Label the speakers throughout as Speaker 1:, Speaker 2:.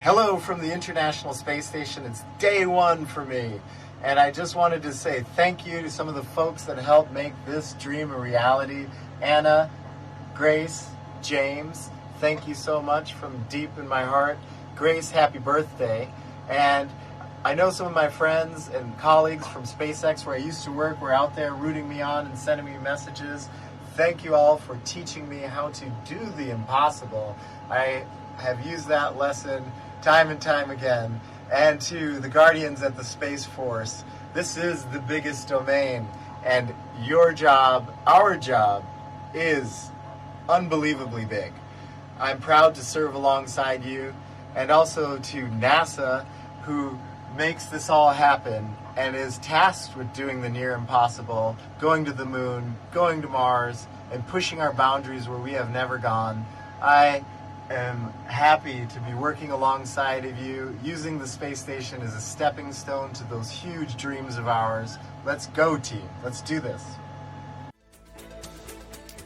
Speaker 1: Hello from the International Space Station. It's day one for me. And I just wanted to say thank you to some of the folks that helped make this dream a reality. Anna, Grace, James, thank you so much from deep in my heart. Grace, happy birthday. And I know some of my friends and colleagues from SpaceX where I used to work were out there rooting me on and sending me messages. Thank you all for teaching me how to do the impossible. I have used that lesson time and time again. And to the Guardians at the Space Force, this is the biggest domain, and your job, our job, is unbelievably big. I'm proud to serve alongside you, and also to NASA, who makes this all happen and is tasked with doing the near impossible, going to the moon, going to Mars, and pushing our boundaries where we have never gone. I am happy to be working alongside of you, using the space station as a stepping stone to those huge dreams of ours. Let's go, team. Let's do this.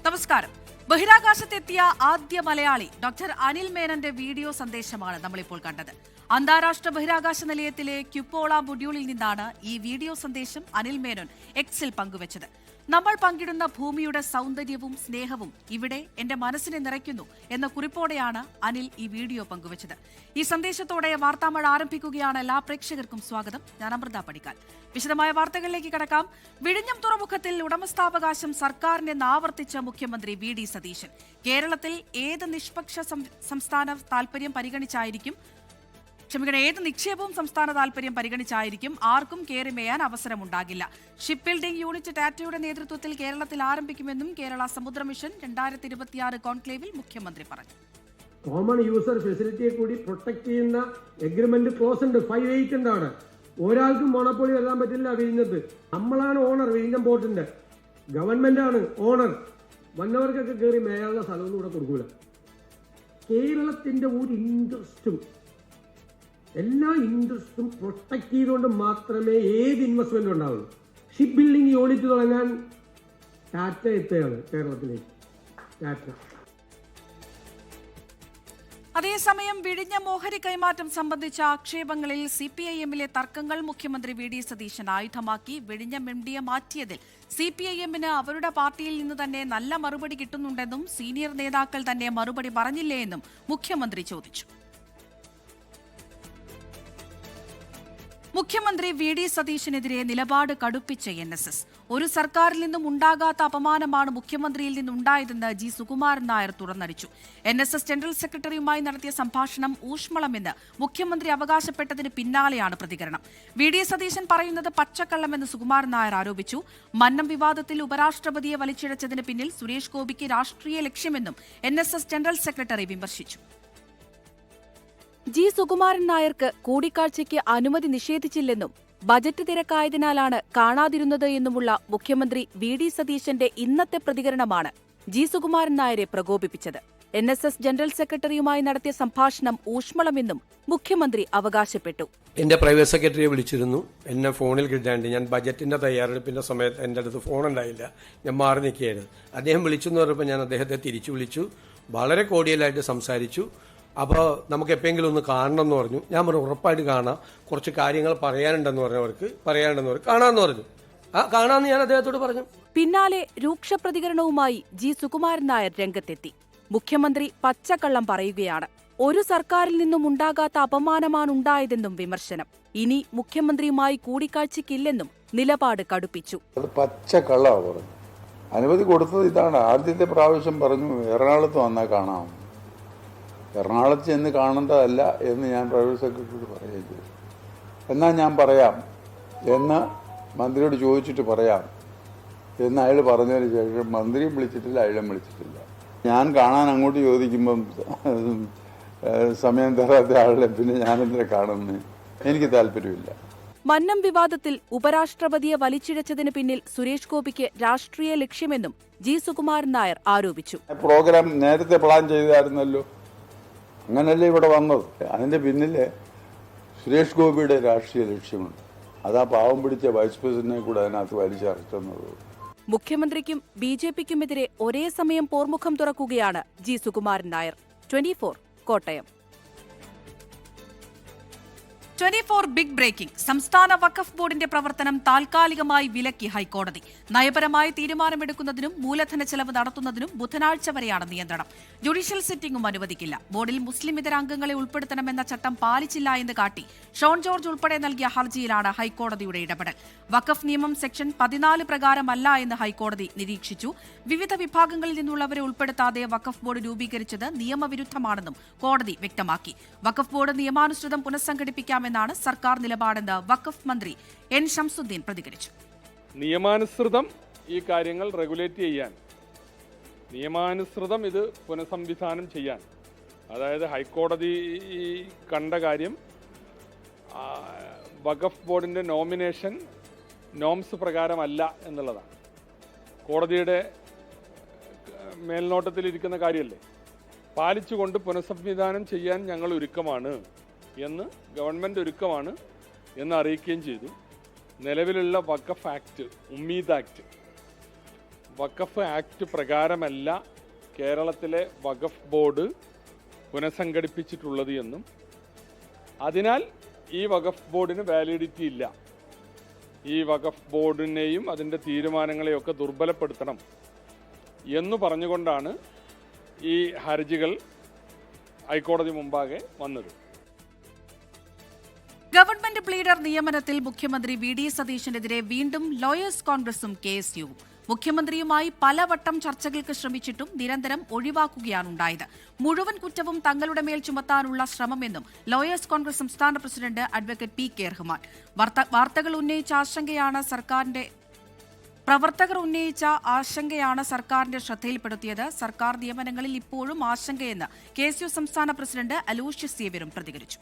Speaker 2: നമസ്കാരം. ബഹിരാകാശത്തെത്തിയ ആദ്യ Malayali doctor Anil മേനന്റെ video സന്ദേശമാണ് നമ്മളിപ്പോൾ കണ്ടത്. അന്താരാഷ്ട്ര ബഹിരാകാശ നിലയത്തിലെ ക്യുപ്പോള മൊഡ്യൂളിൽ നിന്നാണ് ഈ വീഡിയോ സന്ദേശം അനിൽ മേനോൻ എക്സിൽ പങ്കുവച്ചത്. നമ്മൾ പങ്കിടുന്ന ഭൂമിയുടെ സൗന്ദര്യവും സ്നേഹവും ഇവിടെ എന്റെ മനസ്സിനെ നിറയ്ക്കുന്നു എന്ന കുറിപ്പോടെയാണ് അനിൽ ഈ വീഡിയോ പങ്കുവച്ചത്. ഈ സന്ദേശത്തോടെ വാർത്താമഴ ആരംഭിക്കുകയാണ്. എല്ലാ പ്രേക്ഷകർക്കും സ്വാഗതം. ഞാൻ അമൃത പടിക്കാൽ. വിശദമായ വാർത്തകളിലേക്ക് കടക്കാം. വിഴിഞ്ഞം തുറമുഖത്തിൽ ഉടമസ്ഥാവകാശം സർക്കാരിനെന്ന് ആവർത്തിച്ച മുഖ്യമന്ത്രി വി.ഡി. സതീശൻ. കേരളത്തിൽ ഏത് നിഷ്പക്ഷ സംസ്ഥാന താൽപര്യം പരിഗണിച്ചായിരിക്കും ഏത് നിക്ഷേപവും സംസ്ഥാന താൽപര്യം പരിഗണിച്ചായിരിക്കും ആർക്കും കയറിമേയാൻ അവസരമുണ്ടാകില്ല. ഷിപ്പ് ബിൽഡിംഗ് യൂണിറ്റ് ടാറ്റയുടെ നേതൃത്വത്തിൽ കേരളത്തിൽ ആരംഭിക്കുമെന്നും കേരള സമുദ്ര മിഷൻ 2026 കോൺക്ലേവിൽ മുഖ്യമന്ത്രി പറഞ്ഞു.
Speaker 3: കോമൺ യൂസർ ഫെസിലിറ്റിയെ കൂടി പ്രൊട്ടക്ട് ചെയ്യുന്ന എഗ്രിമെന്റ് ക്ലോസ് ഉണ്ട്. 5/8 ഉണ്ടാണ്. ഒരാൾക്കും മോണോപ്പൊളി വരാൻ പറ്റില്ല. വിഴിഞ്ഞത്ത് നമ്മളാണ് ഓണർ. വിഴിഞ്ഞം പോർട്ടിന്റെ ഗവൺമെന്റ് ആണ് ഓണർ. വന്നവർക്കൊക്കെ കയറി മേയാനുള്ള സ്ഥലമൊന്നും ഇവിടെ കൊടുക്കൂല. കേരളത്തിന്റെ ഒരു ഇൻട്രസ്റ്റും എല്ലാ ഇൻട്രസ്റ്റും പ്രൊട്ടക്ട് ചെയ്തുകൊണ്ട് മാത്രമേ ഏത് ഇൻവെസ്റ്റ്മെന്റ് ഉണ്ടാവുള്ളൂ. ഷിപ്പ് ബിൽഡിംഗ് യൂണിറ്റ് തുടങ്ങാൻ ടാറ്റ എത്തുകയാണ് കേരളത്തിലേക്ക്. ടാറ്റ.
Speaker 2: അതേസമയം വിഴിഞ്ഞം ഓഹരി കൈമാറ്റം സംബന്ധിച്ച ആക്ഷേപങ്ങളിൽ സിപിഐഎമ്മിലെ തർക്കങ്ങൾ മുഖ്യമന്ത്രി വി.ഡി. സതീശൻ ആയുധമാക്കി. വിഴിഞ്ഞം എംഡിയെ മാറ്റിയതിൽ സിപിഐഎമ്മിന് അവരുടെ പാർട്ടിയിൽ നിന്ന് തന്നെ നല്ല മറുപടി കിട്ടുന്നുണ്ടെന്നും സീനിയർ നേതാക്കൾ തന്നെ മറുപടി പറഞ്ഞില്ലേ എന്നും മുഖ്യമന്ത്രി ചോദിച്ചു. മുഖ്യമന്ത്രി വി.ഡി. സതീശനെതിരെ നിലപാട് കടുപ്പിച്ച NSS. ഒരു സർക്കാരിൽ നിന്നും ഉണ്ടാകാത്ത അപമാനമാണ് മുഖ്യമന്ത്രിയിൽ നിന്നുണ്ടായതെന്ന് ജി സുകുമാരൻ നായർ തുറന്നടിച്ചു. NSS ജനറൽ സെക്രട്ടറിയുമായി നടത്തിയ സംഭാഷണം ഊഷ്മളമെന്ന് മുഖ്യമന്ത്രി അവകാശപ്പെട്ടതിന് പിന്നാലെയാണ് പ്രതികരണം. വി.ഡി. സതീശൻ പറയുന്നത് പച്ചക്കള്ളമെന്ന് സുകുമാരൻ നായർ ആരോപിച്ചു. മന്നം വിവാദത്തിൽ ഉപരാഷ്ട്രപതിയെ വലിച്ചിഴച്ചതിന് പിന്നിൽ സുരേഷ് ഗോപിക്ക് രാഷ്ട്രീയ ലക്ഷ്യമെന്നും NSS ജനറൽ സെക്രട്ടറി വിമർശിച്ചു. ജി സുകുമാരൻ നായർക്ക് കൂടിക്കാഴ്ചയ്ക്ക് അനുമതി നിഷേധിച്ചില്ലെന്നും ബജറ്റ് തിരക്കായതിനാലാണ് കാണാതിരുന്നത് എന്നുമുള്ള മുഖ്യമന്ത്രി വി.ഡി. സതീശന്റെ ഇന്നത്തെ പ്രതികരണമാണ് ജി സുകുമാരൻ നായരെ പ്രകോപിപ്പിച്ചത്. NSS ജനറൽ സെക്രട്ടറിയുമായി നടത്തിയ സംഭാഷണം ഊഷ്മളമെന്നും മുഖ്യമന്ത്രി അവകാശപ്പെട്ടു.
Speaker 4: എന്റെ പ്രൈവറ്റ് സെക്രട്ടറിയെ വിളിച്ചിരുന്നു. എന്നെ ഫോണിൽ കിട്ടാണ്ട് ഞാൻ ബജറ്റിന്റെ തയ്യാറെടുപ്പിന്റെ സമയത്ത് എന്റെ അടുത്ത് ഫോൺ ഉണ്ടായില്ല. ഞാൻ മാറി നിൽക്കുകയായിരുന്നു. അദ്ദേഹം വിളിച്ചെന്ന് പറഞ്ഞപ്പോൾ ഞാൻ അദ്ദേഹത്തെ തിരിച്ചു വിളിച്ചു. വളരെ കോഡിയലായിട്ട് സംസാരിച്ചു. അപ്പോൾ നമുക്ക് എപ്പോഴെങ്കിലും ഒന്ന് കാണണം എന്ന് പറഞ്ഞു. ഞാൻ പറഞ്ഞു ഉറപ്പായിട്ട് കാണാം, കുറച്ച് കാര്യങ്ങൾ പറയാനുണ്ടെന്ന് പറഞ്ഞവർക്ക് കാണാമെന്ന് പറഞ്ഞു. കാണാമെന്ന് ഞാൻ അദ്ദേഹത്തോട് പറഞ്ഞു.
Speaker 2: പിന്നാലെ രൂക്ഷ പ്രതികരണവുമായി ജി സുകുമാരൻ നായർ രംഗത്തെത്തി. മുഖ്യമന്ത്രി പച്ചക്കള്ളം പറയുകയാണ്. ഒരു സർക്കാരിൽ നിന്നും ഉണ്ടാകാത്ത അപമാനമാണ് ഉണ്ടായതെന്നും വിമർശനം. ഇനി മുഖ്യമന്ത്രിയുമായി കൂടിക്കാഴ്ചയ്ക്കില്ലെന്നും നിലപാട് കടുപ്പിച്ചു.
Speaker 5: പച്ചക്കള്ളമാണ് പറഞ്ഞു. അനുമതി കൊടുത്തത് ഇതാണ്. ആദ്യത്തെ പ്രാവശ്യം പറഞ്ഞു എറണാകുളത്ത് വന്നാൽ കാണാം. എറണാകുളത്ത് ചെന്ന് കാണേണ്ടതല്ല എന്ന് ഞാൻ പ്രൈവറ്റ് സെക്രട്ടറിയോട് പറയുകയും ചെയ്തു. എന്നാൽ ഞാൻ പറയാം എന്ന് മന്ത്രിയോട് ചോദിച്ചിട്ട് പറയാം എന്ന് അയാൾ പറഞ്ഞതിന് ശേഷം മന്ത്രിയും വിളിച്ചിട്ടില്ല, അയാളും വിളിച്ചിട്ടില്ല. ഞാൻ കാണാൻ അങ്ങോട്ട് ചോദിക്കുമ്പം സമയം തരാത്ത ആളെ പിന്നെ ഞാനെന്തിനെ കാണുന്നു? എനിക്ക് താല്പര്യമില്ല.
Speaker 2: മന്നം വിവാദത്തിൽ ഉപരാഷ്ട്രപതിയെ വലിച്ചിഴച്ചതിന് പിന്നിൽ സുരേഷ് ഗോപിക്ക് രാഷ്ട്രീയ ലക്ഷ്യമെന്നും ജി സുകുമാരൻ നായർ ആരോപിച്ചു.
Speaker 5: പ്രോഗ്രാം നേരത്തെ പ്ലാൻ ചെയ്തായിരുന്നല്ലോ, അങ്ങനല്ലേ ഇവിടെ വന്നത്. അതിന്റെ പിന്നില് സുരേഷ് ഗോപിയുടെ രാഷ്ട്രീയ ലക്ഷ്യമുണ്ട്. അതാ പാവം പിടിച്ച വൈസ് പ്രസിഡന്റിനെ കൂടെ അതിനകത്ത് വലിച്ചടച്ചെന്നത്.
Speaker 2: മുഖ്യമന്ത്രിക്കും BJPക്കുമെതിരെ ഒരേ സമയം പോർമുഖം തുറക്കുകയാണ് G Sukumaran Nair. 24 Kottayam. 24 big breaking. സംസ്ഥാന വഖഫ് ബോർഡിന്റെ പ്രവർത്തനം താൽക്കാലികമായി വിലക്കി ഹൈക്കോടതി. നയപരമായ തീരുമാനമെടുക്കുന്നതിനും മൂലധന ചെലവ് നടത്തുന്നതിനും ബുധനാഴ്ച വരെയാണ് നിയന്ത്രണം. ജുഡീഷ്യൽ സിറ്റിംഗും അനുവദിക്കില്ല. ബോർഡിൽ മുസ്ലിം ഇതര അംഗങ്ങളെ ഉൾപ്പെടുത്തണമെന്ന ചട്ടം പാലിച്ചില്ല എന്ന് കാട്ടി ഷോൺ ജോർജ് ഉൾപ്പെടെ നൽകിയ ഹർജിയിലാണ് ഹൈക്കോടതിയുടെ ഇടപെടൽ. വഖഫ് നിയമം സെക്ഷൻ 14 പ്രകാരമല്ല എന്ന് ഹൈക്കോടതി നിരീക്ഷിച്ചു. വിവിധ വിഭാഗങ്ങളിൽ നിന്നുള്ളവരെ ഉൾപ്പെടുത്താതെ വഖഫ് ബോർഡ് രൂപീകരിച്ചത് നിയമവിരുദ്ധമാണെന്നും കോടതി വ്യക്തമാക്കി. വഖഫ് ബോർഡ് നിയമാനുസൃതം പുനഃസംഘടിപ്പിക്കാം എന്നാണ് സർക്കാർ നിലപാടെന്ന് വഖഫ് മന്ത്രി എൻ ഷംസുദ്ദീൻ പ്രതികരിച്ചു.
Speaker 6: നിയമാനുസൃതം ഈ കാര്യങ്ങൾ റെഗുലേറ്റ് ചെയ്യാൻ, നിയമാനുസൃതം ഇത് പുനഃസംവിധാനം ചെയ്യാൻ, അതായത് ഹൈക്കോടതി കണ്ട കാര്യം വഖഫ് ബോർഡിന്റെ നോമിനേഷൻ നോംസ് പ്രകാരമല്ല എന്നുള്ളതാണ്. കോടതിയുടെ മേൽനോട്ടത്തിലിരിക്കുന്ന കാര്യമല്ലേ, പാലിച്ചുകൊണ്ട് പുനഃസംവിധാനം ചെയ്യാൻ ഞങ്ങൾ ഒരുക്കമാണ് എന്ന് ഗവൺമെൻറ് ഒരുക്കമാണ് എന്ന് അറിയിക്കുകയും ചെയ്തു. നിലവിലുള്ള വഖഫ് ആക്ട്, ഉമ്മീദ് ആക്ട്, വഖഫ് ആക്ട് പ്രകാരമല്ല കേരളത്തിലെ വഖഫ് ബോർഡ് പുനഃസംഘടിപ്പിച്ചിട്ടുള്ളത് എന്നും അതിനാൽ ഈ വഖഫ് ബോർഡിന് വാലിഡിറ്റി ഇല്ല, ഈ വഖഫ് ബോർഡിനെയും അതിൻ്റെ തീരുമാനങ്ങളെയൊക്കെ ദുർബലപ്പെടുത്തണം എന്ന് പറഞ്ഞുകൊണ്ടാണ് ഈ ഹർജികൾ ഹൈക്കോടതി മുമ്പാകെ വന്നത്.
Speaker 2: ഗവൺമെന്റ് പ്ലീഡർ നിയമനത്തിൽ മുഖ്യമന്ത്രി വി.ഡി. സതീശനെതിരെ വീണ്ടും ലോയേഴ്സ് കോൺഗ്രസും കെ.എസ്.യുവും. മുഖ്യമന്ത്രിയുമായി പലവട്ടം ചർച്ചകൾക്ക് ശ്രമിച്ചിട്ടും നിരന്തരം ഒഴിവാക്കുകയാണുണ്ടായത്. മുഴുവൻ കുറ്റവും തങ്ങളുടെ മേൽ ചുമത്താനുള്ള ശ്രമമെന്നും ലോയേഴ്സ് കോൺഗ്രസ് സംസ്ഥാന പ്രസിഡന്റ് അഡ്വക്കേറ്റ് പി.കെ. റഹ്മാൻ. പ്രവർത്തകർ ഉന്നയിച്ച ആശങ്കയാണ് സർക്കാരിന്റെ ശ്രദ്ധയിൽപ്പെടുത്തിയത്. സർക്കാർ നിയമനങ്ങളിൽ ഇപ്പോഴും ആശങ്കയെന്ന് കെ.എസ്.യു സംസ്ഥാന പ്രസിഡന്റ് അലൂഷ്യസ് സേവ്യറും പ്രതികരിച്ചു.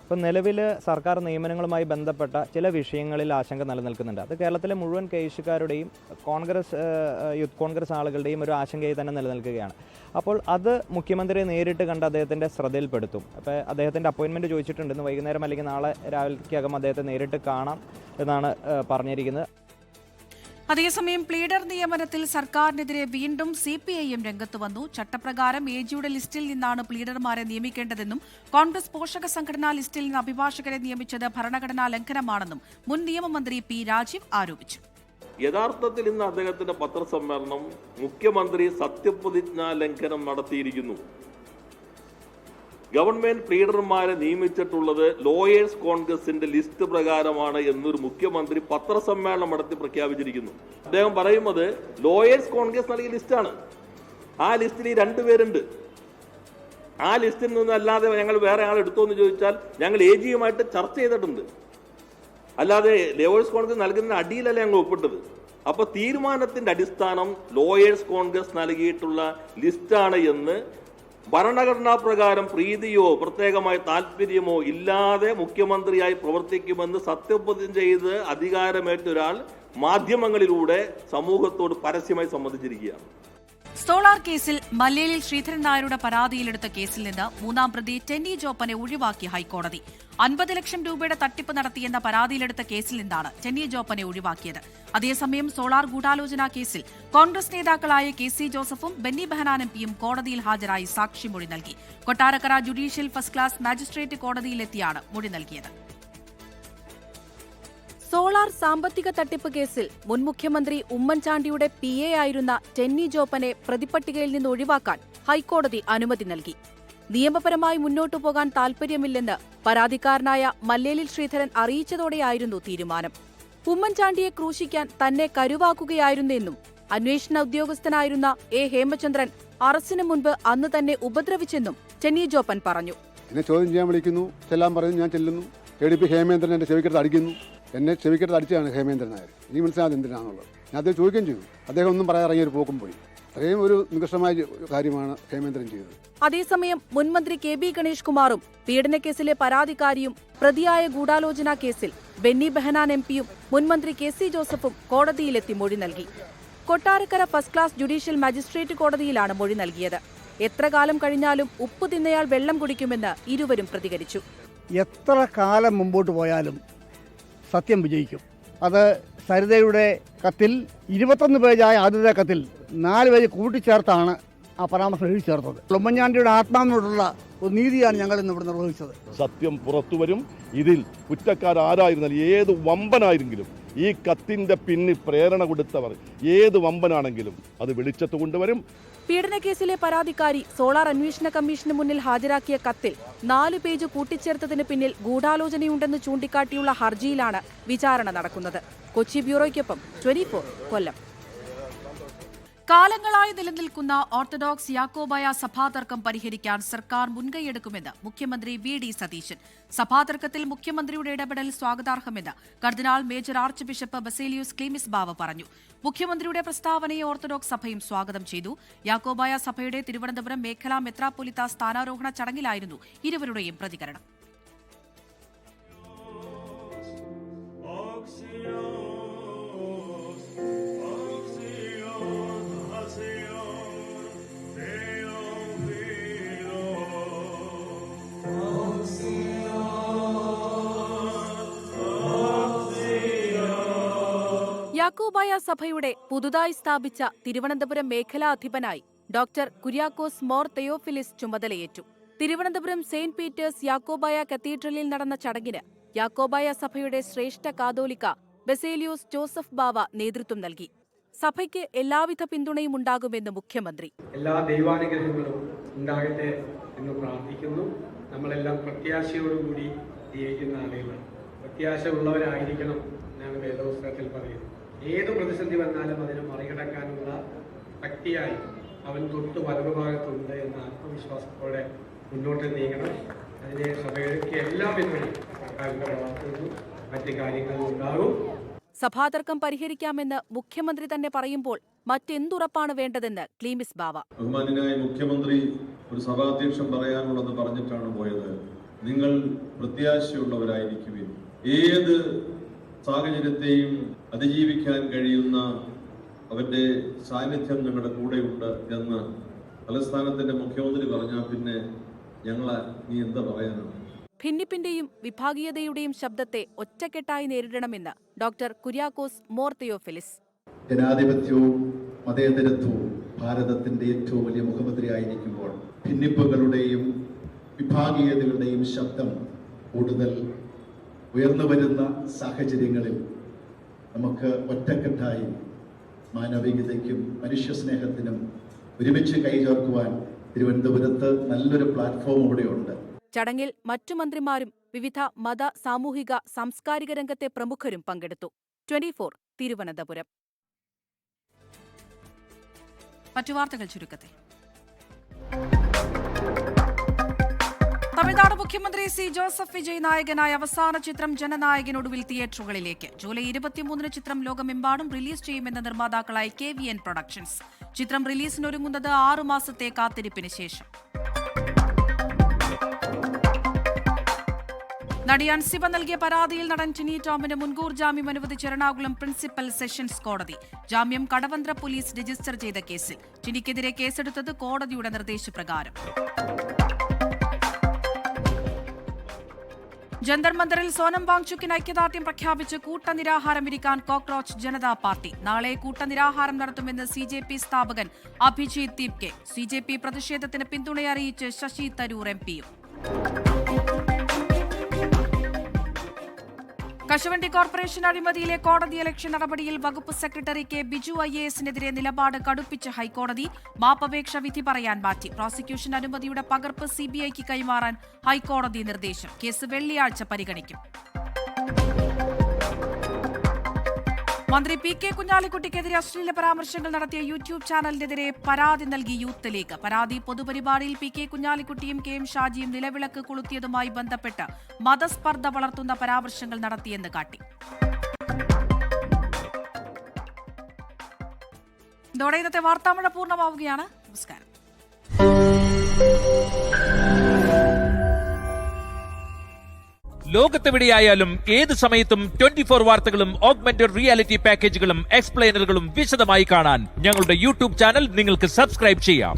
Speaker 7: ഇപ്പം നിലവിൽ സർക്കാർ നിയമനങ്ങളുമായി ബന്ധപ്പെട്ട ചില വിഷയങ്ങളിൽ ആശങ്ക നിലനിൽക്കുന്നുണ്ട്. അത് കേരളത്തിലെ മുഴുവൻ കെ.എസ്.യുക്കാരുടെയും യൂത്ത് കോൺഗ്രസ് ആളുകളുടെയും ഒരു ആശങ്കയായി തന്നെ നിലനിൽക്കുകയാണ്. അപ്പോൾ അത് മുഖ്യമന്ത്രിയെ നേരിട്ട് കണ്ട് അദ്ദേഹത്തിൻ്റെ ശ്രദ്ധയിൽപ്പെടുത്തും. അപ്പോൾ അദ്ദേഹത്തിൻ്റെ അപ്പോയിൻമെൻറ്റ് ചോദിച്ചിട്ടുണ്ട്. ഇന്ന് വൈകുന്നേരം അല്ലെങ്കിൽ നാളെ രാവിലേക്കകം അദ്ദേഹത്തെ നേരിട്ട് കാണാം എന്നാണ് പറഞ്ഞിരിക്കുന്നത്.
Speaker 2: അതേസമയം പ്ലീഡർ നിയമനത്തിൽ സർക്കാരിനെതിരെ വീണ്ടും CPIM രംഗത്ത് വന്നു. ചട്ടപ്രകാരം AGയുടെ ലിസ്റ്റിൽ നിന്നാണ് പ്ലീഡർമാരെ നിയമിക്കേണ്ടതെന്നും കോൺഗ്രസ് പോഷക സംഘടനാ ലിസ്റ്റിൽ നിന്ന് അഭിഭാഷകരെ നിയമിച്ചത് ഭരണഘടനാ ലംഘനമാണെന്നും മുൻ നിയമമന്ത്രി P. രാജീവ് ആരോപിച്ചു.
Speaker 8: യഥാർത്ഥത്തിൽ ഇന്ന് അദ്ദേഹത്തിന്റെ പത്രസമ്മേളനം മുഖ്യമന്ത്രി സത്യപ്രതിജ്ഞാ ലംഘനം നടത്തിയിരിക്കുന്നു. ഗവൺമെന്റ് പ്ലീഡർമാരെ നിയമിച്ചിട്ടുള്ളത് ലോയേഴ്സ് കോൺഗ്രസിന്റെ ലിസ്റ്റ് പ്രകാരമാണ് എന്നൊരു മുഖ്യമന്ത്രി പത്രസമ്മേളനം നടത്തി പ്രഖ്യാപിച്ചിരിക്കുന്നു. അദ്ദേഹം പറയുന്നത് ലോയേഴ്സ് കോൺഗ്രസ് നൽകിയ ലിസ്റ്റാണ്. ആ ലിസ്റ്റിൽ 2 പേരുണ്ട്. ആ ലിസ്റ്റിൽ നിന്ന് അല്ലാതെ ഞങ്ങൾ വേറെ ആൾ എടുത്തോ എന്ന് ചോദിച്ചാൽ ഞങ്ങൾ AGയുമായിട്ട് ചർച്ച ചെയ്തിട്ടുണ്ട്. അല്ലാതെ ലോയേഴ്സ് കോൺഗ്രസ് നൽകുന്ന അടിയിലല്ല ഞങ്ങൾ ഒപ്പിട്ടത്. അപ്പൊ തീരുമാനത്തിന്റെ അടിസ്ഥാനം ലോയേഴ്സ് കോൺഗ്രസ് നൽകിയിട്ടുള്ള ലിസ്റ്റാണ് എന്ന് ഭരണഘടനാ പ്രകാരം പ്രീതിയോ പ്രത്യേകമായ താല്പര്യമോ ഇല്ലാതെ മുഖ്യമന്ത്രിയായി പ്രവർത്തിക്കുമെന്ന് സത്യപ്രതിജ്ഞ ചെയ്ത് അധികാരമേറ്റ ഒരാൾ മാധ്യമങ്ങളിലൂടെ സമൂഹത്തോട് പരസ്യമായി സമ്മതിച്ചിരിക്കുകയാണ്.
Speaker 2: സോളാർ കേസിൽ മല്ലേലിൽ ശ്രീധരൻ നായരുടെ പരാതിയിലെടുത്ത കേസിൽ നിന്ന് 3-ാം പ്രതി ടെന്നി ജോപ്പനെ ഒഴിവാക്കി ഹൈക്കോടതി. 50 ലക്ഷം രൂപയുടെ തട്ടിപ്പ് നടത്തിയെന്ന പരാതിയിലെടുത്ത കേസിൽ നിന്നാണ് ടെന്നി ജോപ്പനെ ഒഴിവാക്കിയത്. അതേസമയം സോളാർ ഗൂഢാലോചന കേസിൽ കോൺഗ്രസ് നേതാക്കളായ KC ജോസഫും ബെന്നി ബെഹനാൻ MPയും കോടതിയിൽ ഹാജരായി സാക്ഷിമൊഴി നൽകി. Kottarakkara judicial first class magistrate കോടതിയിലെത്തിയാണ് മൊഴി നൽകിയത്. സോളാർ സാമ്പത്തിക തട്ടിപ്പ് കേസിൽ മുൻ മുഖ്യമന്ത്രി ഉമ്മൻചാണ്ടിയുടെ PA ആയിരുന്ന ടെന്നി ജോപ്പനെ പ്രതിപട്ടികയിൽ നിന്ന് ഒഴിവാക്കാൻ ഹൈക്കോടതി അനുമതി നൽകി. നിയമപരമായി മുന്നോട്ടു പോകാൻ താൽപര്യമില്ലെന്ന് പരാതിക്കാരനായ മല്ലേലിൽ ശ്രീധരൻ അറിയിച്ചതോടെയായിരുന്നു തീരുമാനം. ഉമ്മൻചാണ്ടിയെ ക്രൂശിക്കാൻ തന്നെ കരുവാക്കുകയായിരുന്നെന്നും അന്വേഷണ ഉദ്യോഗസ്ഥനായിരുന്ന A. ഹേമചന്ദ്രൻ അറസ്റ്റിന് മുൻപ് അന്ന് തന്നെ ഉപദ്രവിച്ചെന്നും ടെന്നി ജോപ്പൻ പറഞ്ഞു.
Speaker 9: എന്നെ ചോദ്യം ചെയ്യാൻ വിളിക്കുന്നു, ചെല്ലാൻ പറയുന്നു, ഞാൻ ചെല്ലുന്നു. ADP ഹേമേന്ദ്രൻ എന്റെ ചെവിക്കടുത്ത് അടിക്കുന്നു. എന്നെ ചെവിക്കടുത്ത് അടിച്ചാണ് ഹേമേന്ദ്രൻ നായർ. ഇനി മനസ്സിലായത് എന്തിനാണുള്ളത്. ഞാൻ അദ്ദേഹം ചോദിക്കുകയും ചെയ്തു. അദ്ദേഹം ഒന്നും പറയാൻ ഇറങ്ങിയൊരു പോക്കും പോയി. അത്രയും ഒരു നികൃഷ്ടമായ കാര്യമാണ് ഹേമേന്ദ്രൻ ചെയ്തത്.
Speaker 2: അതേസമയം മുൻമന്ത്രി KB ഗണേഷ് കുമാറും പീഡനക്കേസിലെ പരാതിക്കാരിയും പ്രതിയായ ഗൂഢാലോചന കേസിൽ ബെന്നി ബെഹനാൻ MPയും മുൻമന്ത്രി KC ജോസഫും കോടതിയിലെത്തി മൊഴി നൽകി. Kottarakkara first class judicial magistrate കോടതിയിലാണ് മൊഴി നൽകിയത്. എത്ര കാലം കഴിഞ്ഞാലും ഉപ്പ് തിന്നയാൾ വെള്ളം കുടിക്കുമെന്ന് ഇരുവരും പ്രതികരിച്ചു.
Speaker 10: എത്ര കാലം മുമ്പോട്ട് പോയാലും സത്യം വിജയിക്കും. അത് സരിതയുടെ കത്തിൽ 21 പേജായ ആദ്യത്തെ കത്തിൽ 4 പേജ് കൂട്ടിച്ചേർത്താണ് ആ പരാമർശം എഴുതി ചേർത്തത്. ഉമ്മൻചാണ്ടിയുടെ ആത്മാവിനോടുള്ള ഒരു നീതിയാണ് ഞങ്ങൾ ഇന്ന് ഇവിടെ നിർവഹിച്ചത്.
Speaker 11: സത്യം പുറത്തുവരും. ഇതിൽ കുറ്റക്കാരായിരുന്നാലും ഏത് വമ്പനായിരുന്നെങ്കിലും ഈ കത്തിന്റെ പിന്നിൽ പ്രേരണ കൊടുത്തവർ ഏത് വമ്പനാണെങ്കിലും അത് വെളിച്ചത്ത് കൊണ്ടുവരും.
Speaker 12: പീഡനക്കേസിലെ പരാതിക്കാരി സോളാർ അന്വേഷണ കമ്മീഷന് മുന്നിൽ ഹാജരാക്കിയ കത്തിൽ 4 പേജ് കൂട്ടിച്ചേർത്തതിന് പിന്നിൽ ഗൂഢാലോചനയുണ്ടെന്ന് ചൂണ്ടിക്കാട്ടിയുള്ള ഹർജിയിലാണ് വിചാരണ നടക്കുന്നത്. കൊച്ചി ബ്യൂറോയ്ക്കൊപ്പം 24 കൊല്ലം.
Speaker 2: കാലങ്ങളായി നിലനിൽക്കുന്ന ഓർത്തഡോക്സ് യാക്കോബായ സഭാതർക്കം പരിഹരിക്കാൻ സർക്കാർ മുൻകൈയെടുക്കുമെന്ന് മുഖ്യമന്ത്രി വി.ഡി. സതീശൻ. സഭാതർക്കത്തിൽ മുഖ്യമന്ത്രിയുടെ ഇടപെടൽ സ്വാഗതാർഹമെന്ന് കർദിനാൾ major arch bishop Baselios Cleemis ബാവ പറഞ്ഞു. മുഖ്യമന്ത്രിയുടെ പ്രസ്താവനയെ ഓർത്തഡോക്സ് സഭയും സ്വാഗതം ചെയ്തു. യാക്കോബായ സഭയുടെ തിരുവനന്തപുരം മേഖലാ മെത്രാപ്പൊലിത്ത സ്ഥാനാരോഹണ ചടങ്ങിലായിരുന്നു ഇരുവരുടെയും പ്രതികരണം.
Speaker 12: യാക്കോബായ സഭയുടെ പുതുതായി സ്ഥാപിച്ച തിരുവനന്തപുരം മേഖലാ അധിപനായി ഡോക്ടർ കുര്യാക്കോസ് മോർ തെയോഫിലിസ് ചുമതലയേറ്റു. തിരുവനന്തപുരം സെയിന്റ് പീറ്റേഴ്സ് യാക്കോബായ കത്തീഡ്രലിൽ നടന്ന ചടങ്ങിന് യാക്കോബായ സഭയുടെ ശ്രേഷ്ഠ കാതോലിക്ക ബസേലിയോസ് ജോസഫ് ബാവ നേതൃത്വം നൽകി. സഭയ്ക്ക് എല്ലാവിധ പിന്തുണയും ഉണ്ടാകുമെന്ന് മുഖ്യമന്ത്രി.
Speaker 3: എല്ലാ ദൈവാനുഗ്രഹങ്ങളും ഉണ്ടാകട്ടെ എന്ന് പ്രാർത്ഥിക്കുന്നു. നമ്മളെല്ലാം പ്രത്യാശയോടുകൂടി ജീവിക്കുന്ന ആളുകളാണ്. പ്രത്യാശ ഉള്ളവരായിരിക്കണം എന്നാണ് വേദപുസ്തകത്തിൽ പറയുന്നത്. ഏത് പ്രതിസന്ധി വന്നാലും അതിനെ മറികടക്കാനുള്ള ശക്തിയായി അവൻ തൊട്ട് വലതുഭാഗത്തുണ്ട് എന്ന ആത്മവിശ്വാസത്തോടെ മുന്നോട്ട് നീങ്ങണം. അതിനെ സഭയ്ക്ക് എല്ലാ പിന്തുണയും സർക്കാരിന്റെ ഭാഗത്തുനിന്നും മറ്റ് കാര്യങ്ങളും ഉണ്ടാകും.
Speaker 12: സഭാതർക്കം പരിഹരിക്കാമെന്ന് മുഖ്യമന്ത്രി തന്നെ പറയുമ്പോൾ മറ്റെന്തുറപ്പാണ് വേണ്ടതെന്ന് ക്ലീമിസ് ബാവ.
Speaker 13: ബഹുമാന്യനായ മുഖ്യമന്ത്രി ഒരു സഭാധ്യക്ഷൻ പറയാനുള്ളത് പറഞ്ഞിട്ടാണ് പോയത്. നിങ്ങൾ പ്രത്യാശയുള്ളവരായിരിക്കുവിൻ. ഏത് സാഹചര്യത്തെയും അതിജീവിക്കാൻ കഴിയുന്ന അവന്റെ സാന്നിധ്യം ഞങ്ങളുടെ കൂടെയുണ്ട് എന്ന് തലസ്ഥാനത്തിന്റെ മുഖ്യമന്ത്രി പറഞ്ഞാൽ പിന്നെ ഞങ്ങളെ നീ എന്താ പറയാനാണ്?
Speaker 12: ഭിന്നിപ്പിന്റെയും വിഭാഗീയതയുടെയും ശബ്ദത്തെ ഒറ്റക്കെട്ടായി നേരിടണമെന്ന് ഡോക്ടർ കുര്യാക്കോസ് മോർ തെയോഫിലിസ്.
Speaker 14: ജനാധിപത്യവും മതേതരത്വവും ഭാരതത്തിന്റെ ഏറ്റവും വലിയ മുഖമുദ്രയായിരിക്കുമ്പോൾ ഭിന്നിപ്പുകളുടെയും വിഭാഗീയതകളുടെയും ശബ്ദം കൂടുതൽ ഉയർന്നു വരുന്ന സാഹചര്യങ്ങളിൽ നമുക്ക് ഒറ്റക്കെട്ടായി മാനവികതയ്ക്കും മനുഷ്യസ്നേഹത്തിനും ഒരുമിച്ച് കൈചേർക്കുവാൻ തിരുവനന്തപുരത്ത് നല്ലൊരു പ്ലാറ്റ്ഫോം ഇവിടെയുണ്ട്.
Speaker 12: ചടങ്ങിൽ മറ്റു മന്ത്രിമാരും വിവിധ മത, സാമൂഹിക, സാംസ്കാരിക രംഗത്തെ പ്രമുഖരും പങ്കെടുത്തു. 24 തിരുവനന്തപുരം.
Speaker 2: മറ്റു വാർത്തകൾ ചുരുക്കത്തിൽ. തമിഴ്നാട് മുഖ്യമന്ത്രി സി ജോസഫ് വിജയ് നായകനായ അവസാന ചിത്രം ജനനായകനൊടുവിൽ തിയേറ്ററുകളിലേക്ക്. ജൂലൈ 23 ചിത്രം ലോകമെമ്പാടും റിലീസ് ചെയ്യുമെന്ന നിർമ്മാതാക്കളായ KVN പ്രൊഡക്ഷൻസ്. ചിത്രം റിലീസിനൊരുങ്ങുന്നത് 6 മാസത്തെ കാത്തിരിപ്പിന് ശേഷം. നടി അൻസിബ നൽകിയ പരാതിയിൽ നടൻ ടിനി ടോമിന് മുൻകൂർ ജാമ്യം അനുവദിച്ച എറണാകുളം പ്രിൻസിപ്പൽ സെഷൻസ് കോടതി. ജാമ്യം കടവന്ത്ര പോലീസ് രജിസ്റ്റർ ചെയ്ത കേസിൽ. ടിനിക്കെതിരെ കേസെടുത്തത് കോടതിയുടെ നിർദ്ദേശപ്രകാരം. ജന്തർ മന്ദറിൽ സോനം വാങ്ചുക്കിന് ഐക്യദാർഢ്യം പ്രഖ്യാപിച്ച് കൂട്ടനിരാഹാരം ഇരിക്കാൻ കോക്രോച്ച് ജനതാ പാർട്ടി. നാളെ കൂട്ടനിരാഹാരം നടത്തുമെന്ന് CJP സ്ഥാപകൻ അഭിജിത് ദീപ്കെ. CJP പ്രതിഷേധത്തിന് പിന്തുണയറിയിച്ച് ശശി തരൂർ MPയും. കശുവണ്ടി കോർപ്പറേഷൻ അഴിമതിയിലെ കോടതിയലക്ഷ്യ നടപടിയിൽ വകുപ്പ് സെക്രട്ടറി കെ ബിജു IAS-നെതിരെ നിലപാട് കടുപ്പിച്ച് ഹൈക്കോടതി. മാപ്പപേക്ഷ വിധി പറയാൻ മാറ്റി. പ്രോസിക്യൂഷൻ അനുമതിയുടെ പകർപ്പ് CBIക്ക് കൈമാറാൻ ഹൈക്കോടതി നിർദ്ദേശം. കേസ് വെള്ളിയാഴ്ച പരിഗണിക്കും. മന്ത്രി PK കുഞ്ഞാലിക്കുട്ടിക്കെതിരെ അശ്ലീല പരാമർശങ്ങൾ നടത്തിയ യൂട്യൂബ് ചാനലിനെതിരെ പരാതി നൽകി യൂത്ത് ലീഗ്. പരാതി പൊതുപരിപാടിയിൽ PK കുഞ്ഞാലിക്കുട്ടിയും KM ഷാജിയും നിലവിളക്ക് കൊളുത്തിയതുമായി ബന്ധപ്പെട്ട് മതസ്പർദ്ധ വളർത്തുന്ന പരാമർശങ്ങൾ നടത്തിയെന്ന് കാട്ടി. ഇതോടെ ഇന്നത്തെ വാർത്താമഴ പൂർണ്ണമാവുകയാണ്. നമസ്കാരം.
Speaker 15: ലോകത്തെവിടെയായാലും ഏത് സമയത്തും 24 വാർത്തകളും ഓഗ്മെന്റഡ് റിയാലിറ്റി പാക്കേജുകളും എക്സ്പ്ലെയിനറുകളും വിശദമായി കാണാൻ ഞങ്ങളുടെ യൂട്യൂബ് ചാനൽ നിങ്ങൾക്ക് സബ്സ്ക്രൈബ് ചെയ്യാം.